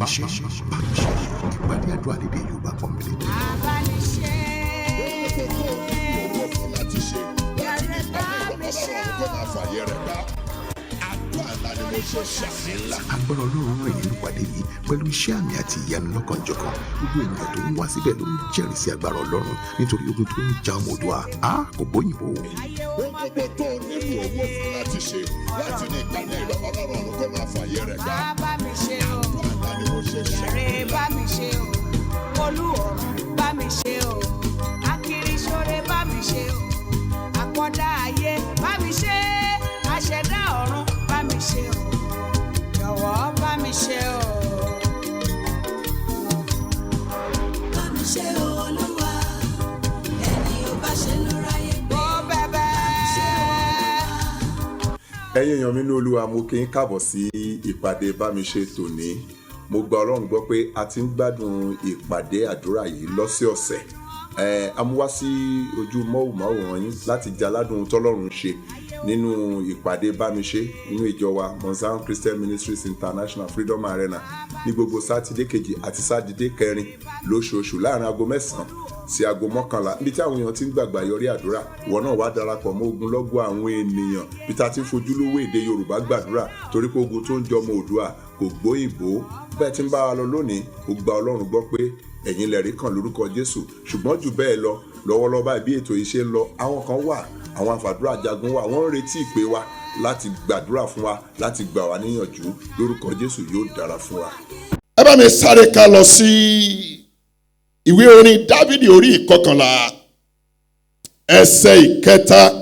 mi ṣe ìpàdé àdúrà lédè Yorùbá pọ́nbélé. Agbára Ọlọ́run ràn yín lùpàdé yìí pẹ̀lú iṣẹ́ àmì àti ìyanu lọ́kànjọ̀kan. Gbogbo ènìyàn tó ń wá síbẹ̀ ló ń jẹ́rìí sí agbára Ọlọ́run nítorí ogun tó ń ja ọmọ Oòduà kò bóyìnbó. Gbogbo tó nílò owó fún láti ṣe láti ní ìpàdé ìlọ́wọ́ Ọlọ́run kó máa fàyè rẹ̀ gbá. Bá mi ṣe o, ṣẹ̀rẹ̀ bá mi ṣe o, Olúọ̀run bá mi ṣe o, Akiriṣore bá mi ṣe o, Àkọ́dá ayé bá mi ṣe, Aṣẹ̀dá ọ̀run bá mi ṣe o, jọ̀wọ́ bá mi ṣe o. Bá mi ṣe o, Olúwa, ẹni ò bá ṣe ló ráyè gbé. Ó bẹ̀bẹ̀. Ẹ̀yin èèyàn mi ní Olúwa, mo kí yín káàbọ̀ sí ìpàdé bá mi ṣe tòní. Mo gba Ọlọ́run gbọ́ pé a ti ń gbádùn ìpàdé àdúrà yìí lọ́sẹ̀ọ̀sẹ̀. A mú wá sí ojú móhùnmáwòrán yín láti jẹ aládùn tọ́lọ́run ṣe nínú ìpàdé bá mi ṣe nínú ìjọ wa Mount Zion Christian Ministries International Freedom Arena ní gbogbo sátidé kejì àti sátidé kẹrin lóṣooṣù láàrin aago 9 sí aago 11 níbi tí àwọn èèyàn ti ń gbàgbà yọrí àdúrà. Ìwọ náà wá darapọ̀ mọ́ ogunlọ́gọ̀ àwọn ènìyàn bí ta ti ń fojúlówó èdè Yorùbá gbàdúrà torí pé ogun tó ń jọ ọmọ Oòduà kò gbóyìnbó. Bẹ́ẹ̀ tí ń bá wa lọ lónìí, ó gba Ọlọ́run gbọ́ pé ẹ̀yin lẹ̀rí kan lórúkọ Jésù. Ṣùgbọ́n jù bẹ́ẹ̀ lọ, lọ́wọ́lọ́wọ́ báyìí bí ètò yìí ṣe ń lọ, àwọn kan wà, àwọn àfàdúrà jagun wà, wọ́n ń retí ìpè wa láti gbàdúrà fún wa, láti gbà wá níyànjú. Lórúkọ Jésù yóò dára fún wa. Ẹ bá mi sáré ká lọ sí ìwé orin Dáfídì orí 11 ẹsẹ̀ 3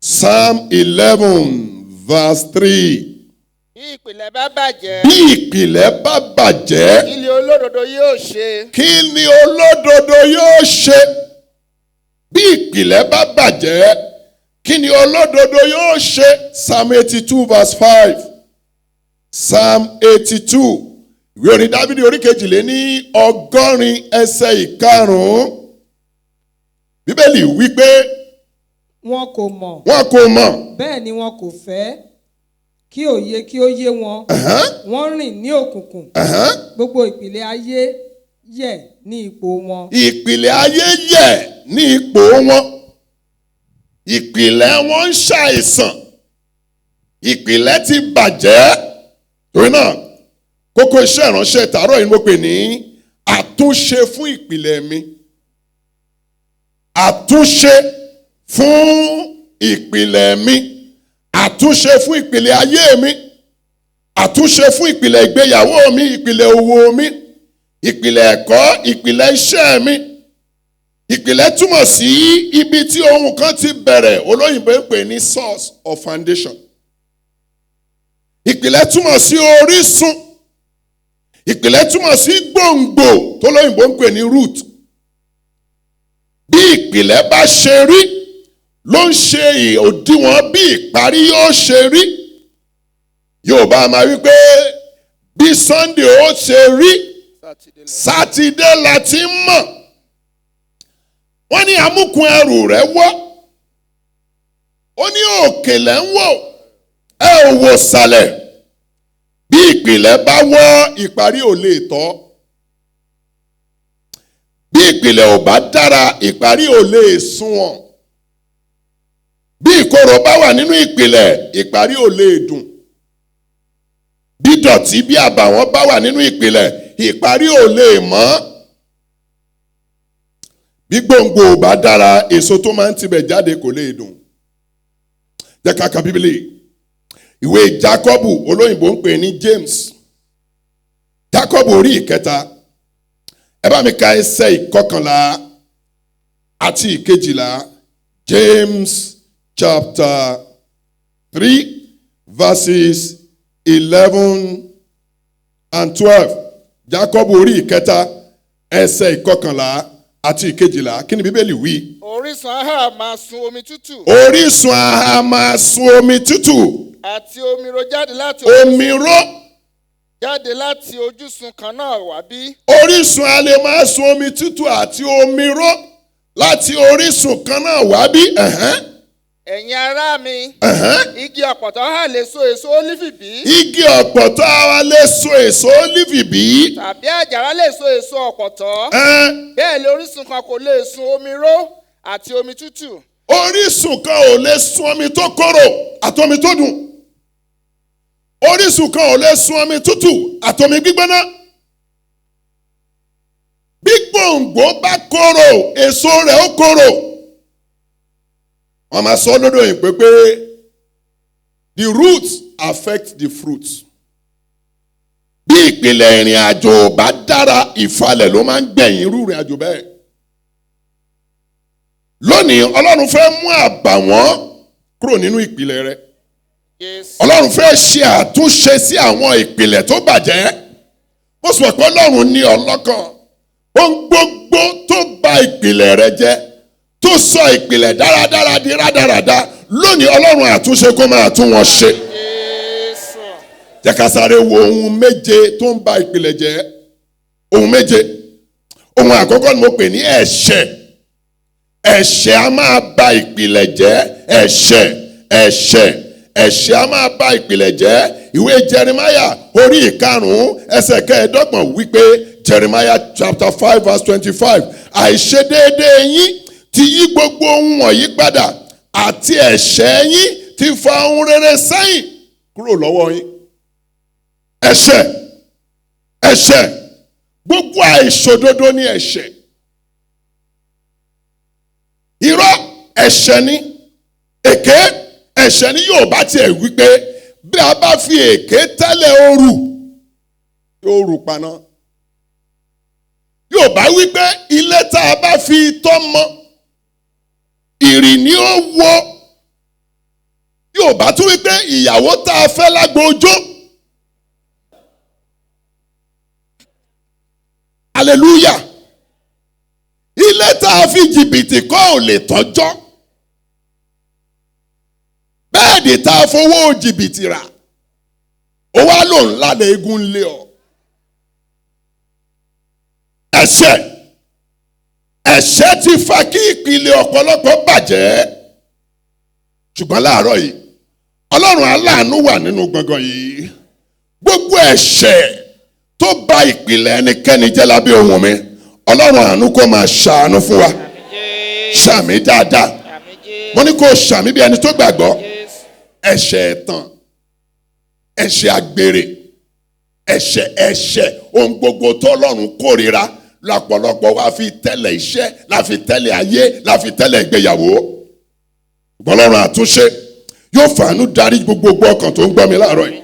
Psalm 11 verse 3. Bí ìpìlẹ̀ bá bàjẹ́. Bí ìpìlẹ̀ bá bàjẹ́. Kí ni olódodo yóò ṣe? Kí ni olódodo yóò ṣe? Bí ìpìlẹ̀ bá bàjẹ́. Kí ni olódodo yóò ṣe? Psalm 82 verse 5. Psalm 82. Ìwé orin Dáfídì orí 2 ẹsẹ̀ 5. Bíbélì wípé. Wọn kò mọ̀. Wọn kò mọ̀. Bẹ́ẹ̀ ni wọn kò fẹ́ kí òye kí ó yé wọn. Wọ́n rìn ní òkùnkùn. Gbogbo ìpìlẹ̀ ayé yẹ̀ ní ipò wọn. Ìpìlẹ̀ ayé yẹ̀ ní ipò wọn. Ìpìlẹ̀ wọn ń ṣàìsàn. Ìpìlẹ̀ ti bàjẹ́. Torí náà, kókó iṣẹ́ ìránṣẹ́ tàárọ̀ yìí mo pè ní àtúnṣe fún ìpìlẹ̀ mi. Àtúnṣe fún ìpìlẹ̀ mi. Àtúnṣe fún ìpìlẹ̀ ayé mi. Àtúnṣe fún ìpìlẹ̀ ìgbéyàwó mi, ìpìlẹ̀ òwò mi, ìpìlẹ̀ ẹ̀kọ́, ìpìlẹ̀ iṣẹ́ mi. Ìpìlẹ̀ túmọ̀ sí ibi tí ohun kan ti bẹ̀rẹ̀, olóyìnbó ń pè ní source or foundation. Ìpìlẹ̀ túmọ̀ sí orísun. Ìpìlẹ̀ túmọ̀ sí gbòǹgbò tó lóyìnbó ń pè ní root. Bí ìpìlẹ̀ bá ṣe rí ló ń ṣe òdiwọ̀n bí ìparí yóò ṣe rí. Yorùbá máa wí pé bí Sunday ó ṣe rí Sátidé la ti ń mọ̀. Wọ́n ní amúkun ẹrù rẹ̀ wọ́. Ó ní òkèlè ń wò ẹ ò wò sàlẹ̀. Bí ìpìlẹ̀ bá wọ́ ìparí ò lè tọ́. Bí ìpìlẹ̀ ò bá dára ìparí ò lè sunwọ̀n. Bí ìkorò bá wà nínú ìpìlẹ̀ ìparí ò lè dùn. Bí dọ̀tí bí àbàwọ́n bá wà nínú ìpìlẹ̀ ìparí ò lè mọ́. Bí gbòǹgbò ò bá dára èso tó máa ń tibẹ̀ jáde kò lè dùn. Jẹ́ ká ka Bíbélì. Ìwé Jákọ́bù olóyìnbó ń pè ní James. Jákọ́bù orí 3. Ẹ bá mi ka ẹsẹ̀ 11 àti 12. James chapter 3 verses 11 and 12. Jacob orí 3 ẹsẹ̀ 11 àti 12. Kí ni Bíbélì wí? Orísun aha máa sun omi tútù. Orísun aha máa sun omi tútù. Àti omiro jáde láti omiro jáde láti ojúsun kan náà wá bí. Orísun a lè máa sun omi tútù àti omiro láti orísun kan náà wá bí. ẹ̀yin ará mi, igi ọ̀pọ̀tọ́ hà lè so èso ólífì bí? Igi ọ̀pọ̀tọ́ wa lè so èso ólífì bí? Tàbí àjàrà lè so èso ọ̀pọ̀tọ́? Bẹ́ẹ̀ ni orísun kan kò lè sun omi ró àti omi tútù. Orísun kan ò lè sun omi tó korò àti omi tó dùn. Orísun kan ò lè sun omi tútù àti omi gbígbóná. Bí gbòǹgbò bá korò, èso rẹ̀ ó korò. Wọ́n máa sọ lódò yìí pé the roots affect the fruits. Bí ìpìlẹ̀ ìrìn àjò bá dára, ìfalẹ̀ ló máa ń gbẹ̀yìn irú ìrìn àjò bẹ́ẹ̀. Lónìí Ọlọ́run fẹ́ mú àbàwọ́n kúrò nínú ìpìlẹ̀ rẹ. Ọlọ́run fẹ́ ṣe àtúnṣe sí àwọn ìpìlẹ̀ tó bàjẹ́. Mo sọ pé Ọlọ́run ní ọlọ́kàn. Ohun gbogbo tó bà ìpìlẹ̀ rẹ jẹ́, tó sọ ìpìlẹ̀ dáradára di rádaràda, lónìí Ọlọ́run àtúnṣe kó máa tún wọn ṣe. Jẹ́ ká sáré wo ohun méje tó ń bà ìpìlẹ̀ jẹ́. Ohun méje. Ohun àkọ́kọ́ ni mo pè ní ẹ̀ṣẹ̀. Ẹ̀ṣẹ̀ a máa bà ìpìlẹ̀ jẹ́. Ẹ̀ṣẹ̀ a máa bà ìpìlẹ̀ jẹ́. Ìwé Jeremiah orí 5 ẹsẹ̀ 25 wípé, Jeremiah chapter 5 verse 25, àìṣedéédéé yín ti yí gbogbo ohun wọ̀nyí padà, àti ẹ̀ṣẹ̀ yín ti fa ohun rere sẹ́yìn kúrò lọ́wọ́ yín. Ẹ̀ṣẹ̀ gbogbo àìṣòdodo ní ẹ̀ṣẹ̀. Irọ́ ẹ̀ṣẹ̀ ni. Èké ẹ̀ṣẹ̀ ni. Yorùbá tiẹ̀ wípé bí a bá fi èké tẹ́lẹ̀ òru yóò rù paná. Yorùbá wípé ilé tá a bá fi itọ́ mọ́ ìrì ni ó wó. Yorùbá tún wípé ìyàwó tá a fẹ́ lágbo ojó. Hallelujah. Ilé tá a fi jìbìtì kọ́ ò lè tọ́jọ́. Bẹ́ẹ̀dì tá a fowó jìbìtì rà, ó wá lò ńlá lè egun lé ọ. Ẹ̀ṣẹ̀ ti fa kí ìpìlẹ̀ ọ̀pọ̀lọpọ̀ bàjẹ́. Ṣùgbọ́n láàárọ̀ yìí, Ọlọ́run aláàánú wà nínú gbọ̀ngàn yìí. Gbogbo ẹ̀ṣẹ̀ tó bà ìpìlẹ̀ ẹnikẹ́ni jẹ́ lábẹ́ ohùn mi, Ọlọ́run àánú kó máa ṣàánú fún wa. Ṣàmì dáadáa. Mo ní kó ṣàmì bí ẹni tó gbàgbọ́. Ẹ̀ṣẹ̀ ẹ̀tàn, ẹ̀ṣẹ̀ àgbèrè, ẹ̀ṣẹ̀ ohun gbogbo tó Ọlọ́run kórìíra lọ́pọ̀lọpọ̀ wá fi tẹ́lẹ̀ iṣẹ́, la fi tẹ́lẹ̀ ayé, la fi tẹ́lẹ̀ ìgbéyàwó. Ọlọ́run àtúnṣe yóò fàánú darí gbogbo ọkàn tó ń gbọ́ mi láàárọ̀ yìí.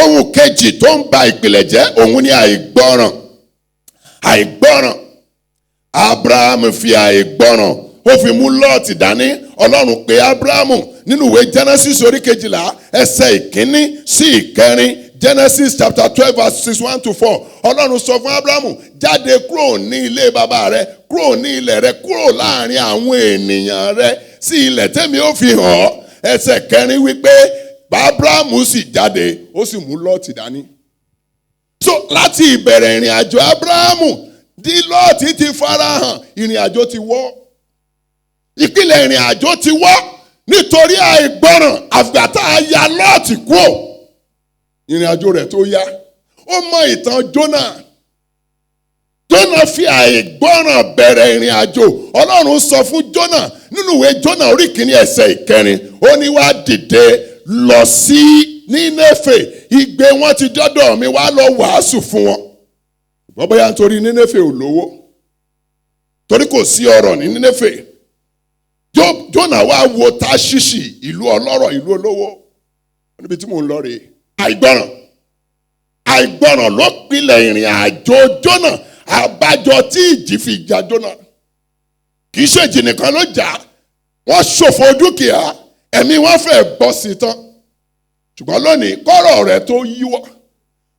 Ohun kejì tó ń ba ìpìlẹ̀ jẹ́, òun ni àìgbọ́ràn. Abraham fi àìgbọ́ràn ó fi mú Lọ́ọ̀tì dání. Ọlọ́run pè Abrahamu nínú ìwé Genesis orí 12 ẹsẹ̀ 1 sí 4. Genesis chapter 12 verses 1 to 4. Ọlọ́run sọ fún Abrahamu, jáde kúrò ní ilé bàbá rẹ, kúrò ní ilẹ̀ rẹ, kúrò láàrin àwọn ènìyàn rẹ sí ilẹ̀ tẹ́mi ó fi hàn ọ́. Ẹsẹ̀ 4 wípé Abrahamu sì jáde, ó sì mú Lọ́ọ̀tì dání. So láti ìbẹ̀rẹ̀ ìrìn àjò Abrahamu di Lọ́ọ̀tì ti farahàn, ìrìn àjò ti wọ́. Ìpìlẹ̀ ìrìn àjò ti wọ́ nítorí àìgbọràn. Àfìgbà a ya Lọ́ọ̀tì kúrò, ìrìn àjò rẹ̀ tó yá. Ó mọ ìtàn Jónà. Jónà fi àìgbọràn bẹ̀rẹ̀ ìrìn àjò. Ọlọ́run sọ fún Jónà nínú ìwé Jónà orí 1 ẹsẹ̀ 4, ó ní wá dìde lọ sí Nínéfè, igbe wọn ti dọ́dọ̀ mi, wá lọ wàásù fún wọn. Ṣùgbọ́n bóyá nítorí Nínéfè ò lówó, torí kò sí ọrọ̀ ní Nínéfè, Jónà wá wo Táṣíṣì, ìlú ọlọ́rọ̀, ìlú olówó. Níbi tí mò ń lọ rèé. Àìgbọràn ló pilẹ̀ ìrìn àjò Jónà. Àbájọ tí ìjì fi jà Jónà. Kì í ṣe ìjì nìkan ló jà, wọ́n ṣòfò dúkìá, ẹ̀mí wọn fẹ́ bọ́ sí tán. Ṣùgbọ́n lónìí kọ́rọ̀ rẹ̀ tó yíwọ́,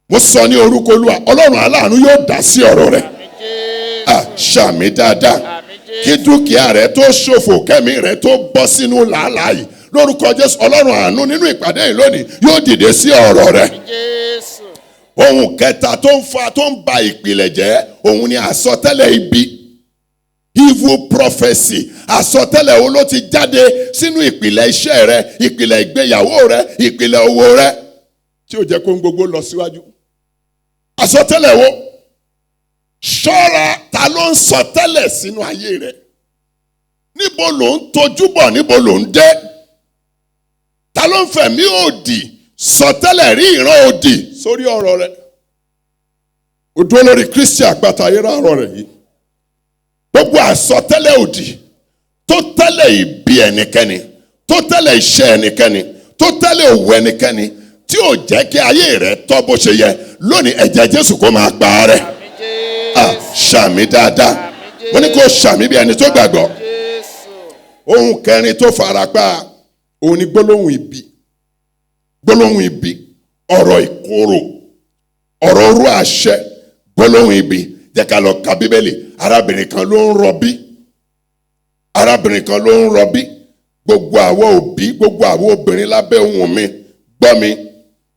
mo sọ ní orúkọ Olúwa, Ọlọ́run aláàánú yóò dá sí ọ̀rọ̀ rẹ̀. Ṣàmì dáadáa. Kí dúkìá rẹ̀ tó ṣòfò, kẹ́mi rẹ̀ tó bọ́ sínú làálàá yìí, lórúkọ Jésù, Ọlọ́run àánú nínú ìpàdé yìí lónìí yóò dìde sí ọ̀rọ̀ rẹ̀. Ohun kẹta tó ń ba ìpìlẹ̀ jẹ́, òun ni àsọtẹ́lẹ̀ ibi. Evil prophecy. àsọtẹ́lẹ̀ wo ló ti jáde sínú ìpìlẹ̀ iṣẹ́ rẹ, ìpìlẹ̀ ìgbéyàwó rẹ, ìpìlẹ̀ owó rẹ tí ò jẹ́ kó ń gbogbo lọ síwájú? Àsọtẹ́lẹ̀ wo? Ṣọ́ra, ta ló ń sọtẹ́lẹ̀ sínú ayé rẹ? Níbo ló ń tojú bọ̀, níbo ló ń dé? Ta ló ń fẹ̀mí òdì sọtẹ́lẹ̀ rí ìran òdì sórí ọ̀rọ̀ rẹ? Ó dúró lórí Kristi àgbàtà ayérarọ̀ rẹ̀ yìí. Gbogbo àsọtẹ́lẹ̀ òdì tó tẹ́lẹ̀ ìbí ẹnikẹ́ni, tó tẹ́lẹ̀ iṣẹ́ ẹnikẹ́ni, tó tẹ́lẹ̀ òwò ẹnikẹ́ni, tí ò jẹ́ kí ayé rẹ̀ tọ́ bó ṣe yẹ, lónìí ẹ̀jẹ̀ Jésù kó máa pa á rẹ́. Ṣàmì dáadáa. Mo ní kó ṣàmì bí ẹni tó gbàgbọ́. Ohun kẹrin tó farapa òun ni gbólóhùn ibi. Gbólóhùn ibi, ọ̀rọ̀ ìkorò, ọ̀rọ̀ orú àṣẹ, gbólóhùn ibi. Jẹ́ ká lọ ka Bíbélì. Arábìnrin kan ló ń rọbí. Arábìnrin kan ló ń rọbí. Gbogbo àwọn òbí, gbogbo àwọn obìnrin lábẹ́ ohùn mi, gbọ́ mi.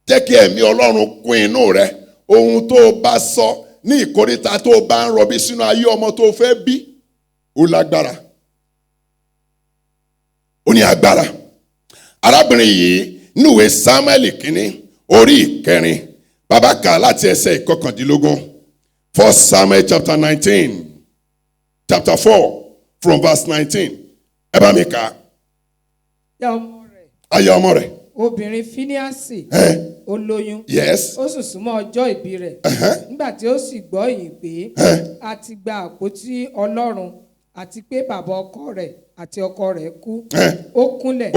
Jẹ́ kí ẹ̀mí Ọlọ́run kún inú rẹ. Ohun tó o bá sọ ní ìkóríta tó o bá ń rọbí sínú ayé ọmọ tó o fẹ́ bí, ó lágbára. Ó ní agbára. Arábìnrin yìí níwèé Sámúẹ́lì kínní orí ìkẹrin, bàbá kà láti ẹsẹ̀ ìkọkàndínlógún. 1 Samuel chapter 19, chapter 4 from verse 19. Ẹ bá mi kà. Aya ọmọ rẹ̀. Obìnrin Fíníásì ó lóyún. Yes. Ó sì súnmọ́ ọjọ́ ìbí rẹ̀. Nígbà tí ó sì gbọ́ ìyìn pé a ti gba àpótí Ọlọ́run àti pé bàbá ọkọ rẹ̀ àti ọkọ rẹ̀ kú, ó kúnlẹ̀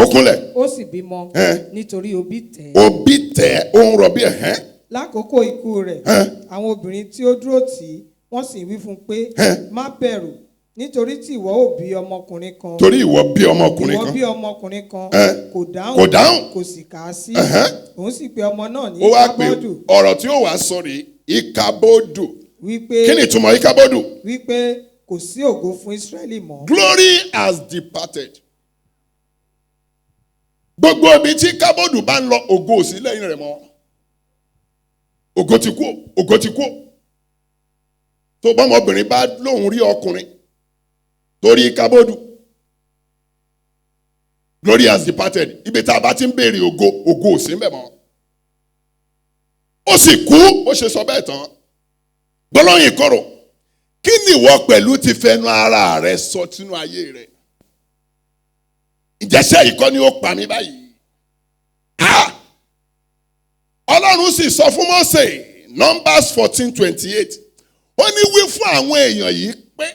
ó sì bímọ nítorí òbí tẹ̀. Òbí tẹ̀, ó ń rọbí ẹ̀. Lákòókò ikú rẹ̀, àwọn obìnrin tí ó dúró tì í wọ́n sì wí fún un pé má bẹ̀rù, nítorí tí ìwọ ò bí ọmọkùnrin kan. Torí ìwọ bí ọmọkùnrin kan. Ìwọ bí ọmọkùnrin kan. Kò dáhùn kò sì kà á sí. Òun sì pe ọmọ náà ní Ìkábọ́dù. Ó wá pé ọ̀rọ̀ tí ó wàá sọ rèé, Ìkábọ́dù. Wípé kí ni ìtumọ̀ Ìkábọ́dù? Wípé kò sí ògo fún Ísírẹ́lì mọ́. Glory has departed. Gbogbo ibi tí Ìkábọ́dù bá ń lọ, ògo ò sí lẹ́yìn rẹ̀ mọ́. Ògo ti kú, ògo ti kú. Tó bá ọmọbìnrin bá lóun rí ọkùnrin torí Ìkábọ́dù, glory has departed. Ibi tá a bá ti ń béèrè ògo, ògo ò sí ń bẹ̀ mọ́. Ó sì kú, ó ṣe sọ bẹ́ẹ̀ tán. Gbólóhùn ìkorò. Kí ni ìwọ pẹ̀lú ti fẹnu ara rẹ sọ sínú ayé rẹ? Ìjẹ́sẹ̀ yìí kọ́ ni ó pa mí báyìí. Ọlọ́run sì sọ fún Mósè, Numbers 14:28. Ó ní wí fún àwọn èèyàn yìí pé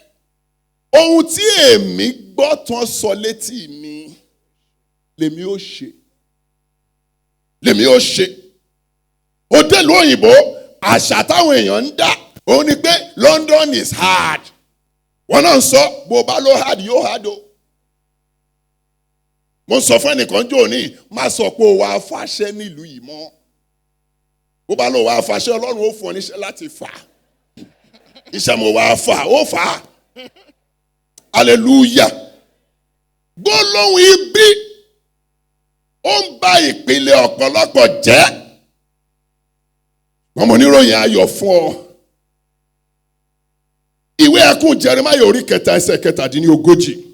ohun tí èmi gbọ́ tán sọ létí mi lèmi ó ṣe. Lèmi ó ṣe. Ó dé ìlú òyìnbó, àṣà táwọn èèyàn ń dá. Ó ní pé London is hard. Wọ́n náà ń sọ bó bá ló hard yóò hard o. Mo sọ fún ẹnìkan jò ní, má sọ pé o wá fàṣẹ nílùú yìí mọ́. Bó bá lọ wá fàṣẹ, Ọlọ́run ó fún ọ níṣẹ́ láti fà. Iṣẹ́ mo wá fà, ó fà á. Hallelujah. Gbólóhùn ibi ó ń bá ìpìlẹ̀ ọ̀pọ̀lọpọ̀ jẹ́. Wọ́n mọ̀ níròyìn ayọ̀ fún ọ. Ìwé ẹkún Jeremiah orí 3 ẹsẹ̀ 17.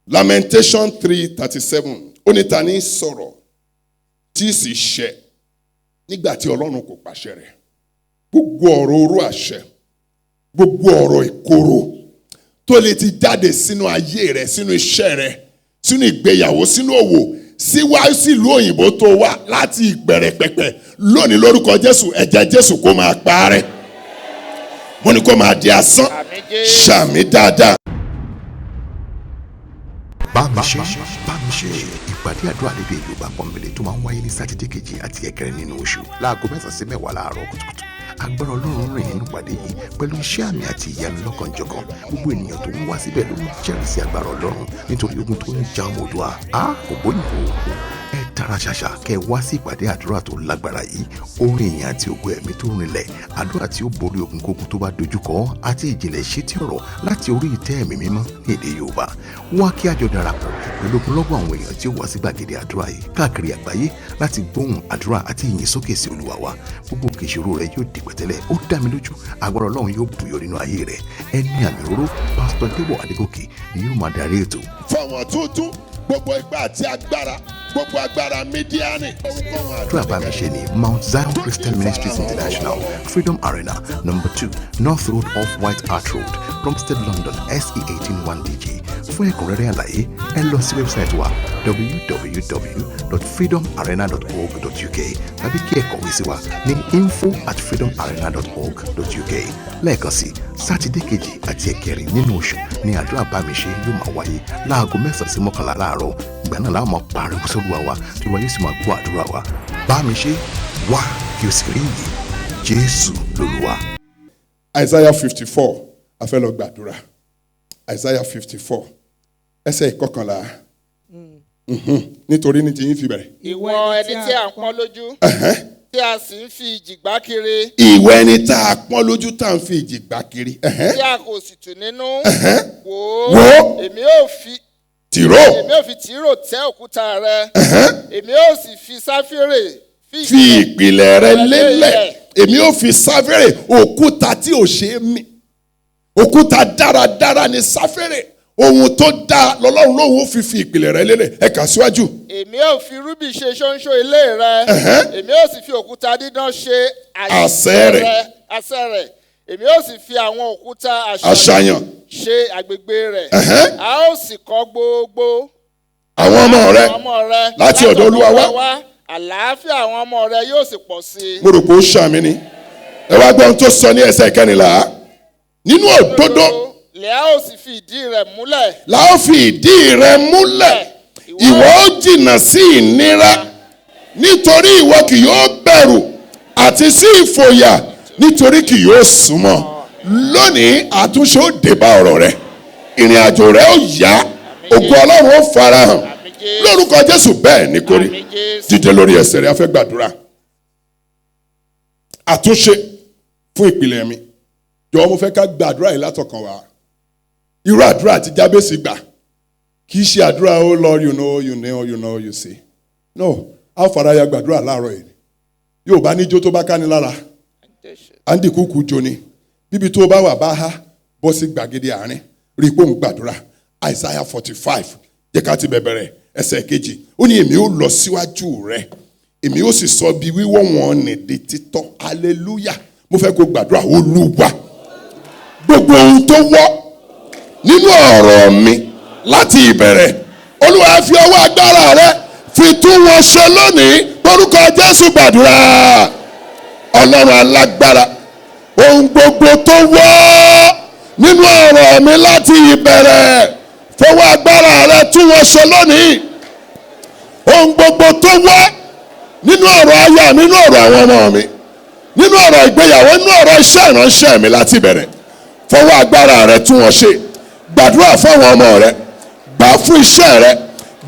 Lamentation 3:37. Ó ní ta ní sọ̀rọ̀ tí sì ṣẹ nígbà tí Ọlọ́run kò pàṣẹ rẹ̀. Gbogbo ọ̀rọ̀ orú àṣẹ, gbogbo ọ̀rọ̀ ìkorò tó lè ti jáde sínú ayé rẹ, sínú iṣẹ́ rẹ, sínú ìgbéyàwó, sínú òwò, síwájú ìlú òyìnbó tó wà láti ìbẹ̀rẹ̀ pẹ̀pẹ̀, lónìí lórúkọ Jésù, ẹ̀jẹ̀ Jésù kó máa pa rẹ́. Mo ní kó máa di asán. Ṣàmì dáadáa. bá mi ṣe ìpàdé àdúrà lédè Yorùbá pọ́nbélé tó máa ń wáyé ní sátidé kejì àti ẹ̀kẹrin nínú oṣù láago 9 sí 10 láàárọ̀ kùtùkùtù. Agbára Ọlọ́run rìn nínú ìpàdé yìí pẹ̀lú iṣẹ́ àmì àti ìyanu lọ́kànjọ̀kan. Gbogbo ènìyàn tó ń wá síbẹ̀ ló ń jẹ́rìí sí agbára Ọlọ́run nítorí ogun tó ń ja ọmọ Oòduà kò bóyìnbó. Ẹ ta tara ṣàṣà kẹ́ wá sí ìpàdé àdúrà tó lágbára yìí. Orin ìyìn àti ògo ẹ̀mí tó rinlẹ̀, àdúrà tí ó borí ogunkógun tó bá dojúkọ àti ìjìnlẹ̀ ìṣítí ọ̀rọ̀ láti orí ìtẹ́ ẹ̀mí mímọ́ ní èdè Yorùbá. Wá kí a jọ darapọ̀ pẹ̀lú ogunlọ́gọ̀ àwọn èèyàn tí ó wá sí gbàgede àdúrà yìí káàkiri àgbáyé láti gbóhùn àdúrà àti ìyìn sókè sí Olúwa wa. Gbogbo òkè ìṣòro rẹ yóò di pẹ̀tẹ́lẹ̀. Ó dá mi lójú agbára Ọlọ́run yóò bùyọ nínú ayé rẹ. Ẹni àmì òróró Pásítọ̀ Débọ̀ Adégòkè ni yóò máa darí ètò. Fọwọ́n tuntun gbogbo ipá àti agbára gbogbo agbára mídíánì. Àdúrà bá mi ṣe ní Mount Zion Christian Ministries International, Freedom Arena, number 2, North Road off White Hart Road, Plumstead, London, SE 181DG. Fún ẹ̀kúnrẹ́rẹ́ àlàyé, ẹ lọ sí wẹ́bsáìtì wa www.freedomarena.org.uk tàbí kí ẹ kọ̀wé sí wa ní info@freedomarena.org.uk. Lẹ́ẹ̀kan sí, Sátidé kejì àti ẹ̀kẹrin nínú oṣù ni àdúrà bá mi ṣe yóò máa wáyé láago 9 sí 11 láàárọ̀. Ìgbà náà láwọn máa pariwo sóluwa wa tí wọ́n yóò sì máa gbọ́ àdúrà wa. Bá mi ṣe wá kí o sì rí iyì. Jésù lolúwa. Isaiah 54 a fẹ́ lọ gbàdúrà. Isaiah 54 ẹsẹ̀ ìkọkànlá. Nítorí ní ti yín fi bẹ̀rẹ̀. Ìwọ ẹni tí a ń pọ́n lójú tí a sì ń fi ìjì gbá kiri. Ìwọ ẹni tá a pọ́n lójú tá a ń fi ìjì gbá kiri. Tí a kò sì tù nínú. Wò Wò ó. èmi ò fi Tìró. èmi ò fi tìró tẹ́ òkúta rẹ. Èmi ò sì fi sáfírè Fi ìpìlẹ̀ rẹ lélẹ̀. Èmi ò fi sáfẹ́rẹ̀ òkúta tí ò ṣe é mì. Òkúta dáradára ni sáfẹ́rẹ̀. Ohun tó dá lọ́lọ́run lóhun ó fi ìpìlẹ̀ rẹ lélẹ̀. Ẹ kà síwájú. Èmi ò fi rúbì ṣe ṣóńṣó ilé rẹ. Èmi ò sì fi òkúta dídán ṣe Àsẹ̀ rẹ̀. àsẹ̀ rẹ̀. Èmi ò sì fi àwọn òkúta Àṣàyàn. ṣe agbègbè rẹ̀. A ó sì kọ́ gbogbo Àwọn ọmọ rẹ láti ọ̀dọ̀ Olúwa wá. Àlàáfíà àwọn ọmọ rẹ yóò sì pọ̀ sí i. Mo rò pé ó ṣàmì ni. Ẹ wá gbọ́ ohun tó sọ ní ẹsẹ̀ kẹrìnlá. Nínú òdodo lẹ́yà ó sì fi ìdí rẹ̀ múlẹ̀. la ó fi ìdí rẹ múlẹ̀. Ìwọ ó jìnnà sí ìnira nítorí ìwọ kì yóò bẹ̀rù àti sí ìfòyà nítorí kì yóò súnmọ́. Lónìí àtúnṣe ó dé bá ọ̀rọ̀ rẹ. Ìrìn àjò rẹ ó yá. Ògo Ọlọ́run ó farahàn. Lórúkọ Jésù bẹ́ẹ̀ ni kórí. Dìde lórí ẹsẹ̀ rẹ a fẹ́ gbàdúrà. Àtúnṣe fún ìpìlẹ̀ mi. Jọ̀wọ́ mo fẹ́ ká gbàdúrà yìí látọkàn wá. Irú àdúrà tí Jábésì gbà kì í ṣe àdúrà oh Lord you say. No, a fara ya gbàdúrà láàárọ̀ yìí. Yóò bá níjó tó bá káni lára. Andy kúkú jó ni. Bíbi tó bá wà bá há bọ́ sí gbàgede àárín. Rí i pé òun gbàdúrà. Isaiah 45 jẹ́ ká ti bẹ̀bẹ̀rẹ̀ ẹsẹ̀ kejì. Ó ní èmi ó lọ síwájú rẹ̀. Èmi ó sì sọ bí wíwọ́ wọn nìdí títọ́. Hallelujah. Mo fẹ́ kó gbàdúrà Olúwa. Gbogbo ohun tó wọ́ nínú ọ̀rọ̀ mi láti ìbẹ̀rẹ̀. Olúwa fi ọwọ́ agbára rẹ fi tún wọn ṣe lónìí. Lórúkọ Jésù gbàdúrà. Ọlọ́run alágbára. Ohun gbogbo tó wọ́ nínú ọ̀rọ̀ mi láti ìbẹ̀rẹ̀. Fọwọ́ agbára rẹ tún wọn ṣe lónìí. Ohun gbogbo tó wọ́ nínú ọ̀rọ̀ ayé mi, nínú ọ̀rọ̀ àwọn ọmọ mi, nínú ọ̀rọ̀ ìgbéyàwó, nínú ọ̀rọ̀ iṣẹ́ ìránṣẹ́ mi láti bẹ̀rẹ̀. Fọwọ́ agbára rẹ tún wọn ṣe. Gbàdúrà fún àwọn ọmọ rẹ. Gbà fún iṣẹ́ rẹ.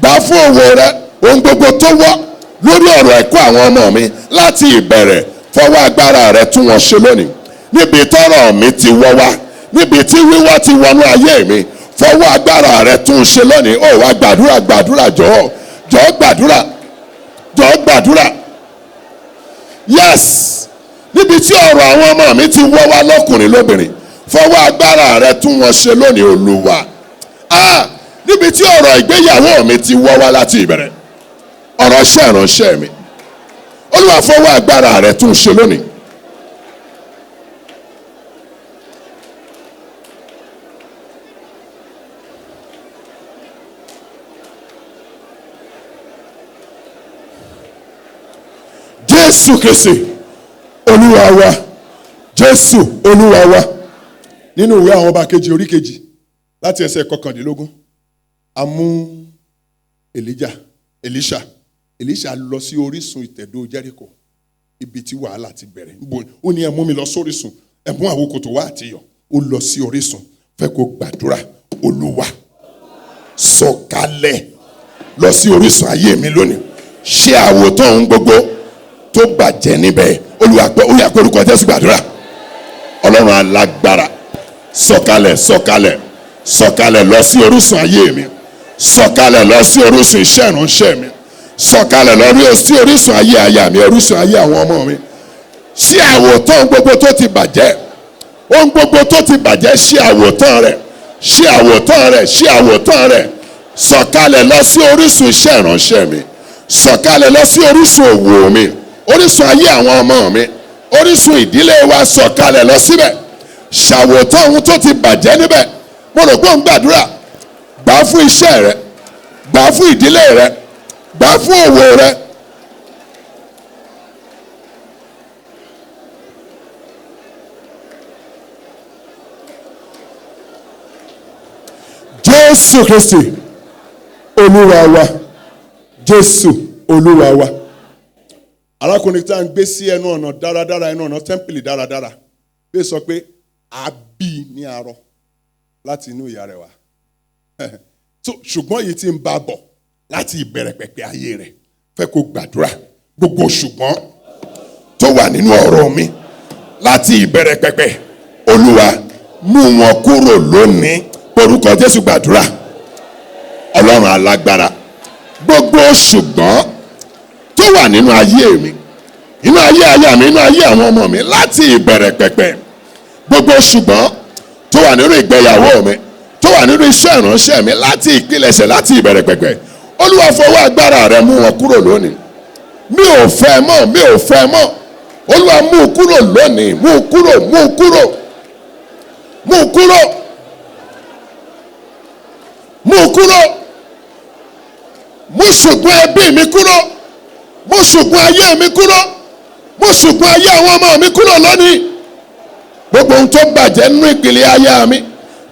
Gbà fún òwò rẹ. Ohun gbogbo tó wọ́ lórí ọ̀rọ̀ ẹ̀kọ́ àwọn ọmọ mi láti ìbẹ̀rẹ̀. Fọwọ́ agbára rẹ tún wọn ṣe lónìí. Níbi tọ́rọ̀ mi ti wọ́ wá. Níbi tí wíwọ́ ti wọnú ayé mi. Fọwọ́ agbára rẹ tún ṣe lónìí. Ó wá gbàdúrà jọ̀ọ́ gbàdúrà. Yes. Níbi tí ọ̀rọ̀ àwọn ọmọ mi ti wọ́ wá lọ́kùnrin lóbìnrin. Fọwọ́ agbára rẹ tún wọn ṣe lónìí Olúwa. Níbi tí ọ̀rọ̀ ìgbéyàwó mi ti wọ́ wá láti ìbẹ̀rẹ̀. Ọ̀rọ̀ iṣẹ́ ìránṣẹ́ mi. Olúwa fọwọ́ agbára rẹ tún ṣe lónìí. Jésù Kristi Olúwa wa. Jésù Olúwa wa. Nínú ìwé àwọn ọba kejì orí kejì láti ẹsẹ̀ 19 a mú Èlíṣà lọ sí orísun ìtẹ̀dó Jẹ́ríkò ibi tí wàhálà ti bẹ̀rẹ̀. Ó ní ẹ mú mi lọ sórísun, ẹ mú àwòkòtò wá àtiyọ̀. Ó lọ sí orísun. Fẹ́ kó gbàdúrà. Olúwa sọ̀kalẹ̀ lọ sí orísun ayé mi lónìí. ṣe àwòtán ohun gbogbo tó bàjẹ́ níbẹ̀. Olúwa pé ó yá orúkọ Jésù gbàdúrà. Ọlọ́run alágbára sọ̀kalẹ̀ sọ̀kalẹ̀ sọ̀kalẹ̀ lọ sí orísun ayé mi, sọ̀kalẹ̀ lọ sí orísun iṣẹ́ ìránṣẹ́ mi, sọ̀kalẹ̀ lọ sí orísun ayé aya mi, orísun ayé àwọn ọmọ mi. Ṣe àwòtán ohun gbogbo tó ti bàjẹ́, ohun gbogbo tó ti bàjẹ́ ṣe àwòtán rẹ̀, ṣe àwòtán rẹ̀, ṣe àwòtán rẹ̀. Sọ̀kalẹ̀ lọ sí orísun iṣẹ́ ìránṣẹ́ mi, sọ̀kalẹ̀ lọ sí orísun òwò mi, orísun ayé àwọn ọmọ mi, orísun ìdílé wa, sọ̀kalẹ̀ lọ síbẹ̀. Ṣàwòtán ohun tó ti bàjẹ́ níbẹ̀. Mo rò pé ó ń gbàdúrà. Gbà fún iṣẹ́ rẹ, gbà fún ìdílé rẹ, gbà fún òwò rẹ. Jésù Kristi Olúwa wa, Jésù Olúwa wa. Arákùnrin tí a ń gbé sí ẹnu ọ̀nà dáradára, ẹnu ọ̀nà tẹ́ḿpìlì dáradára, bí sọ pé a bí ní arọ láti inú ìyá rẹ̀ wá. Ṣùgbọ́n yìí ti ń bá bọ̀ láti ìbẹ̀rẹ̀ pẹ̀pẹ̀ ayé rẹ̀. Fẹ́ kó gbàdúrà gbogbo ṣùgbọ́n tó wà nínú ọ̀rọ̀ mi láti ìbẹ̀rẹ̀ pẹ̀pẹ̀. Olúwa mú wọn kúrò lónìí. Orúkọ Jésù gbàdúrà. Ọlọ́run alágbára, gbogbo ṣùgbọ́n tó wà nínú ayé mi, nínú ayé aya mi, nínú ayé àwọn ọmọ mi láti ìbẹ̀rẹ̀ pẹ̀pẹ̀, gbogbo ṣùgbọ́n tó wà nínú ìgbéyàwó mi, tó wà nínú iṣẹ́ ìránṣẹ́ mi láti ìpilẹ̀ṣẹ̀, láti ìbẹ̀rẹ̀ pẹ̀pẹ̀. Olúwa fọwọ́ agbára rẹ mú wọn kúrò lónìí. Mi ò fẹ́ mọ́, mi ò fẹ́ mọ́. Olúwa mú kúrò lónìí, mú kúrò, mú kúrò, mú kúrò, mú kúrò. Mú ṣùgbọ́n ẹbí mi kúrò, mú ṣùgbọ́n ayé mi kúrò, mú ṣùgbọ́n ayé àwọn ọmọ mi kúrò lónìí. Gbogbo ohun tó bàjẹ́ nínú ìpìlẹ̀ ayé mi,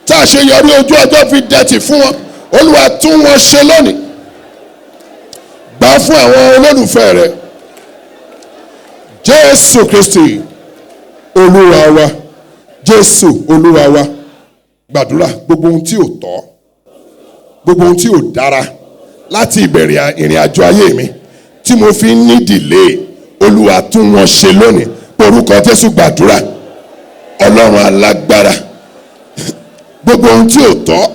tá a ṣe yọrí ojú ọjọ́ fi dẹ̀tì fún wọn, Olúwa tún wọn ṣe lónìí. Gbà fún àwọn olólùfẹ́ rẹ. Jésù Kristi Olúwa wa, Jésù Olúwa wa. Gbàdúrà gbogbo ohun tí ò tọ́, gbogbo ohun tí ò dára láti ìbẹ̀rẹ̀ ìrìn àjò ayé mi tí mo fi ń ní dìlé, Olúwa tún wọn ṣe lónìí. Orúkọ Jésù gbàdúrà. Ọlọ́run alágbára, gbogbo ohun tí ò tọ́,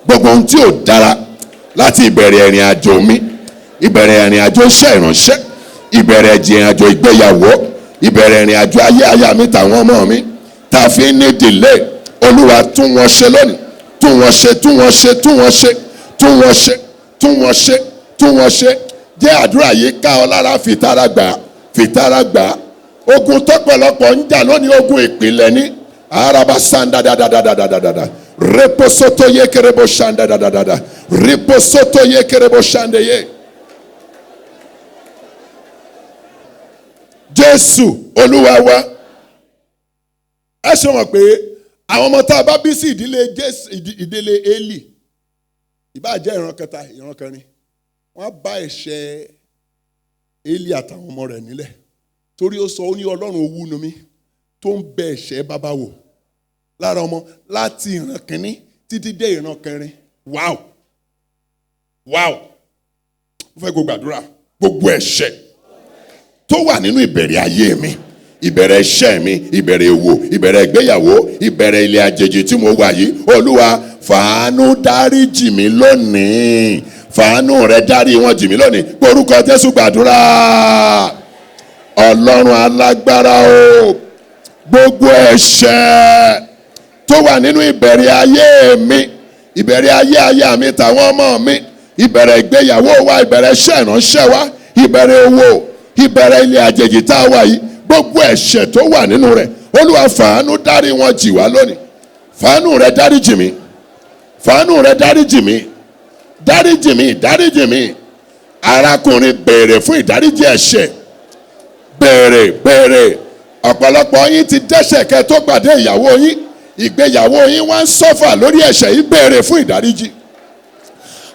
gbogbo ohun tí ò dára láti ìbẹ̀rẹ̀ ìrìn àjò mi, ìbẹ̀rẹ̀ ìrìn àjò iṣẹ́ ìránṣẹ́, ìbẹ̀rẹ̀ ìrìn àjò ìgbéyàwó, ìbẹ̀rẹ̀ ìrìn àjò ayé aya mi tàwọn ọmọ mi tá a fi ń ní dìlé, Olúwa tún wọn ṣe lónìí. Tún wọn ṣe, tún wọn ṣe, tún wọn ṣe, tún wọn ṣe, tún wọn ṣe, tún wọn ṣe. Jẹ́ àdúrà yìí ká ọ lára, fìtara gbà, fìtara gbà. Ogun tọ́pọ̀lọpọ̀ ń jà lónìí, ogun ìpìlẹ̀ ní. Araba sanda dadadadadadada. Reposoto ye kerebo shanda dadadada. Reposoto ye kerebo shande ye. Jésù Olúwa wa. Ẹ ṣe mọ̀ pé àwọn ọmọ tá a bá bí sí ìdílé Élì, ìbá jẹ́ ìran kẹta, ìran kẹrin, wọ́n á bá ẹ̀ṣẹ̀ Élì àtàwọn ọmọ rẹ̀ nílẹ̀. Torí ó sọ, ó ní Ọlọ́run owú nu mi tó ń bẹ ẹ̀ṣẹ̀ bàbá wò lára ọmọ láti ìran kìíní títí dé ìran kẹrin. Wow, wow. Mo fẹ́ kó gbàdúrà gbogbo ẹ̀ṣẹ̀ tó wà nínú ìbẹ̀rẹ̀ ayé mi, ìbẹ̀rẹ̀ iṣẹ́ mi, ìbẹ̀rẹ̀ òwò, ìbẹ̀rẹ̀ ìgbéyàwó, ìbẹ̀rẹ̀ ilé àjèjì tí mo wà yìí, Olúwa fàánú dáríjì mí lónìí, fàánú rẹ dárí wọn jì mí lónìí. Orúkọ Jésù gbàdúrà. Ọlọ́run alágbára o, gbogbo ẹ̀ṣẹ̀ tó wà nínú ìbẹ̀rẹ̀ ayé mi, ìbẹ̀rẹ̀ ayé aya mi tàwọn ọmọ mi, ìbẹ̀rẹ̀ ìgbéyàwó wa, ìbẹ̀rẹ̀ iṣẹ́ ìránṣẹ́ wa, ìbẹ̀rẹ̀ owó, ìbẹ̀rẹ̀ ilé àjèjì tá a wà yìí, gbogbo ẹ̀ṣẹ̀ tó wà nínú rẹ̀, Olúwa fàánú dárí wọn jì wá lónìí. Fàánú rẹ dáríjì mí, fàánú rẹ dáríjì mí, dáríjì mí, dáríjì mí. Arákùnrin béèrè fún ìdáríjì ẹ̀ṣẹ̀, béèrè. Ọ̀pọ̀lọpọ̀ yín ti dẹ́ṣẹ̀ kẹ́ tó pàdé ìyàwó yín, ìgbéyàwó yín wá ń sọ́fà lórí ẹ̀ṣẹ̀ yìí, béèrè fún ìdáríjì.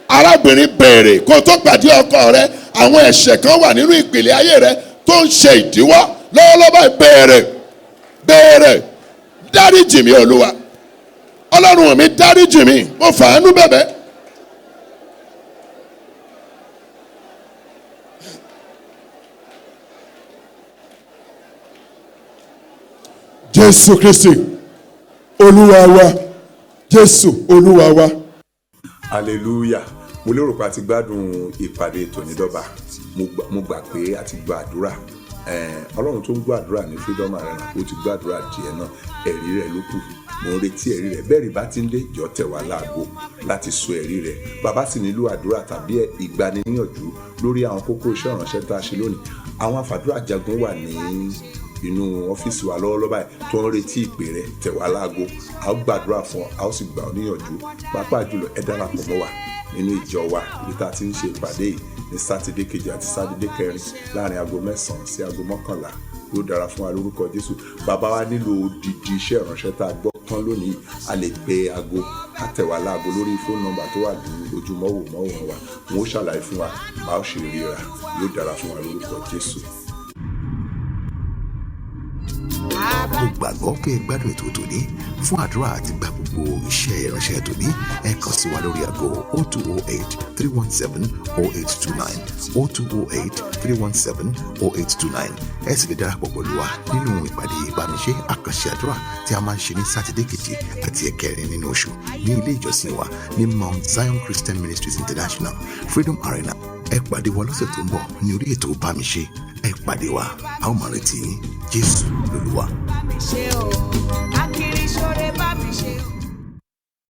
Arábìnrin béèrè kó tó pàdé ọkọ rẹ, àwọn ẹ̀ṣẹ̀ kan wà nínú ìpìlẹ̀ ayé rẹ tó ń ṣe ìdíwọ́ lọ́wọ́lọ́wọ́. Béèrè, dáríjì mí Olúwa, Ọlọ́run mi dáríjì mí, mo fàánú bẹ̀bẹ̀. Jésù Kristi Olúwa wa. Jésù Olúwa wa. hallelujah. Mo lérò pé a ti gbádùn ìpàdé tònídọ́ba. Mo gbà pé a ti gba àdúrà. Ọlọ́run tó ń gbọ́ àdúrà ní Freedom Arena ó ti gbọ́ àdúrà díẹ̀ náà. Ẹ̀rí rẹ̀ ló kù. Mo ń retí ẹ̀rí rẹ̀. Bẹ́ẹ̀rí bá ti ń dé jọ tẹ̀ wá láago láti sọ ẹ̀rí rẹ̀. Bàbá sì nílò àdúrà tàbí ìgbaniníyànjú lórí àwọn kókó iṣẹ́ ìránṣẹ́ tá a ṣe lónìí. Àwọn àfàdúrà jagun wà ní inú ọ́fíìsì wa lọ́wọ́lọ́wọ́ báyìí tó ń retí ìpè rẹ̀ tẹ̀ wá láago. A ó gbàdúrà fún ọ, a ó sì gbà ọ́ níyànjú. Pàápàá jùlọ ẹ darapọ̀ mọ́ wa nínú ìjọ wa ibi tá a ti ń ṣe ìpàdé yìí ní sátidé kejì àti sátidé kẹrin láàrin aago 9 sí aago 11 yóò dára fún wa lórúkọ Jésù. Bàbá wa nílò odidi iṣẹ́ ìránṣẹ́ tá a gbọ́ tán lónìí. A lè pe aago àtẹ̀wá láago lórí fóònù nọ́mbà tó wà ní ojúmọ́wòmọ́wòrán wa. Wọ́n ó ṣàlàyé fún wa bá ó ṣe ríra. Yóò dára fún wa lórúkọ Jésù. Mo gbàgbọ́ pé ẹ gbádùn ètò tòní. Fún àdúrà àti gba gbogbo iṣẹ́ ìránṣẹ́ tòní, ẹ kàn sí wa lórí aago 0208 317 0829 0208 317 0829. Ẹ sì lè darapọ̀ pẹ̀lú wa nínú ìpàdé ìbámiṣe àkànṣe àdúrà tí a máa ń ṣe ní sátidé kejì àti ẹ̀kẹrin nínú oṣù ní ilé ìjọsìn wa ní Mount Zion Christian Ministries International Freedom Arena. Ẹ pàdé wa lọ́sẹ̀ tó ń bọ̀ ní orí ètò ìbámiṣe. Ẹ pàdé wa, a ó máa retí yín. Jésù lolúwa. Bá mi ṣe o.